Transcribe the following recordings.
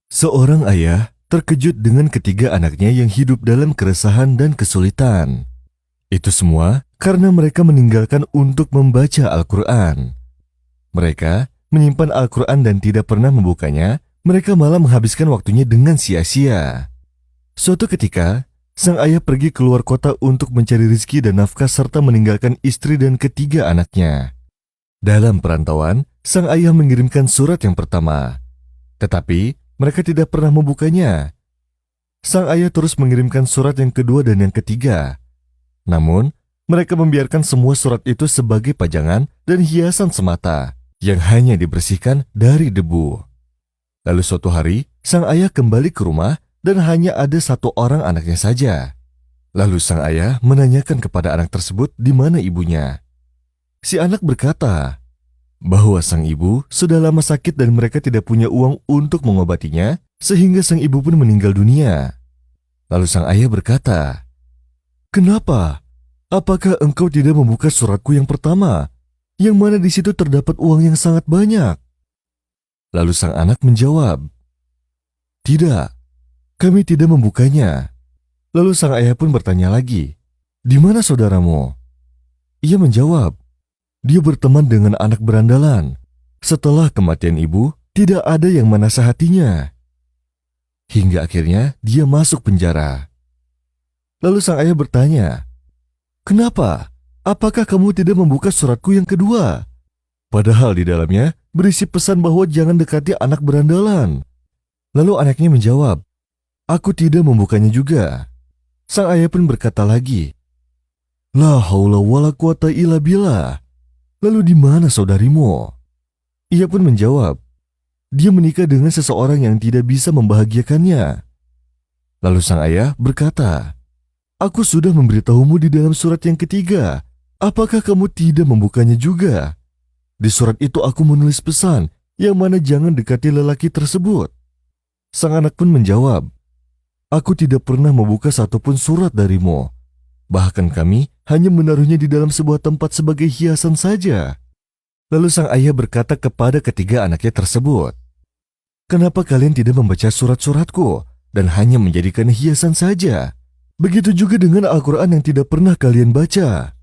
Seorang ayah terkejut dengan ketiga anaknya yang hidup dalam keresahan dan kesulitan. Itu semua karena mereka meninggalkan untuk membaca Al-Quran. Mereka menyimpan Al-Quran dan tidak pernah membukanya. Mereka malah menghabiskan waktunya dengan sia-sia. Suatu ketika, sang ayah pergi keluar kota untuk mencari rezeki dan nafkah serta meninggalkan istri dan ketiga anaknya. Dalam perantauan, sang ayah mengirimkan surat yang pertama. Tetapi, mereka tidak pernah membukanya. Sang ayah terus mengirimkan surat yang kedua dan yang ketiga. Namun, mereka membiarkan semua surat itu sebagai pajangan dan hiasan semata yang hanya dibersihkan dari debu. Lalu suatu hari, sang ayah kembali ke rumah dan hanya ada satu orang anaknya saja. Lalu sang ayah menanyakan kepada anak tersebut di mana ibunya. Si anak berkata bahwa sang ibu sudah lama sakit dan mereka tidak punya uang untuk mengobatinya, sehingga sang ibu pun meninggal dunia. Lalu sang ayah berkata, "Kenapa? Apakah engkau tidak membuka suratku yang pertama, yang mana di situ terdapat uang yang sangat banyak?" Lalu sang anak menjawab, "Tidak, kami tidak membukanya." Lalu sang ayah pun bertanya lagi, "Di mana saudaramu?" Ia menjawab, "Dia berteman dengan anak berandalan. Setelah kematian ibu, tidak ada yang menasihatinya. Hingga akhirnya dia masuk penjara." Lalu sang ayah bertanya, "Kenapa? Apakah kamu tidak membuka suratku yang kedua? Padahal di dalamnya berisi pesan bahwa jangan dekati anak berandalan." Lalu anaknya menjawab, "Aku tidak membukanya juga." Sang ayah pun berkata lagi, "La haula wala quwata illa billah. Lalu di mana saudarimu?" Ia pun menjawab, "Dia menikah dengan seseorang yang tidak bisa membahagiakannya." Lalu sang ayah berkata, "Aku sudah memberitahumu di dalam surat yang ketiga. Apakah kamu tidak membukanya juga? Di surat itu aku menulis pesan yang mana jangan dekati lelaki tersebut." Sang anak pun menjawab, "Aku tidak pernah membuka satupun surat darimu. Bahkan kami hanya menaruhnya di dalam sebuah tempat sebagai hiasan saja." Lalu sang ayah berkata kepada ketiga anaknya tersebut, "Kenapa kalian tidak membaca surat-suratku dan hanya menjadikan hiasan saja? Begitu juga dengan Al-Quran yang tidak pernah kalian baca.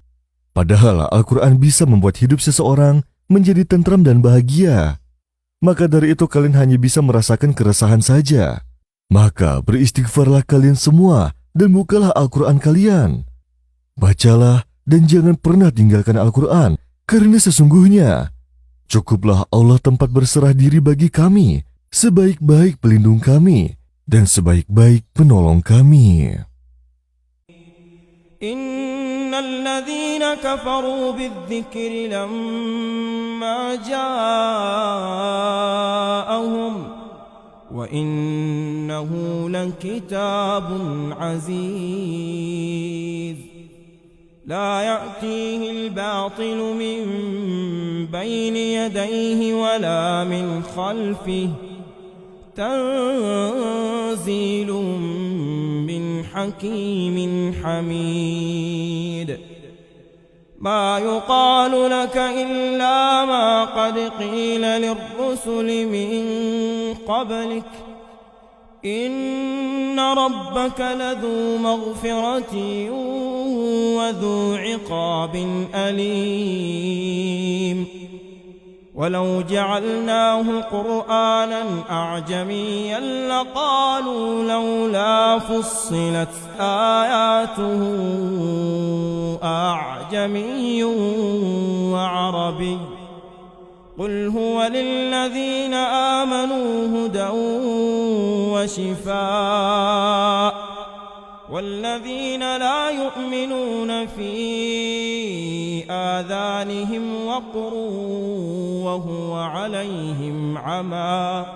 Padahal Al-Quran bisa membuat hidup seseorang menjadi tentram dan bahagia. Maka dari itu kalian hanya bisa merasakan keresahan saja. Maka beristighfarlah kalian semua dan bukalah Al-Quran kalian. Bacalah dan jangan pernah tinggalkan Al-Quran, karena sesungguhnya cukuplah Allah tempat berserah diri bagi kami, sebaik-baik pelindung kami dan sebaik-baik penolong kami." Innalladzina kafaru bidzikri lamma ja'ahum wa innahu lakitabun aziz la ya'tihi al-batilu min bayni yadayhi wa la min khalfihi tanzilun min hakimin hamid. Ma yuqalu laka illa ma qad qila lirrusuli min qablik. Inna rabbaka ladhu maghfiratin wa dhu iqabin alim. ولو جعلناه قرآنا أعجميا لقالوا لولا فصلت آياته أعجمي وعربي قل هو للذين آمنوا هدى وشفاء والذين لا يؤمنون في آذانهم وقر وهو عليهم عمى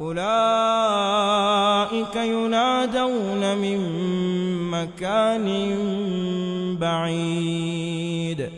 أولئك ينادون من مكان بعيد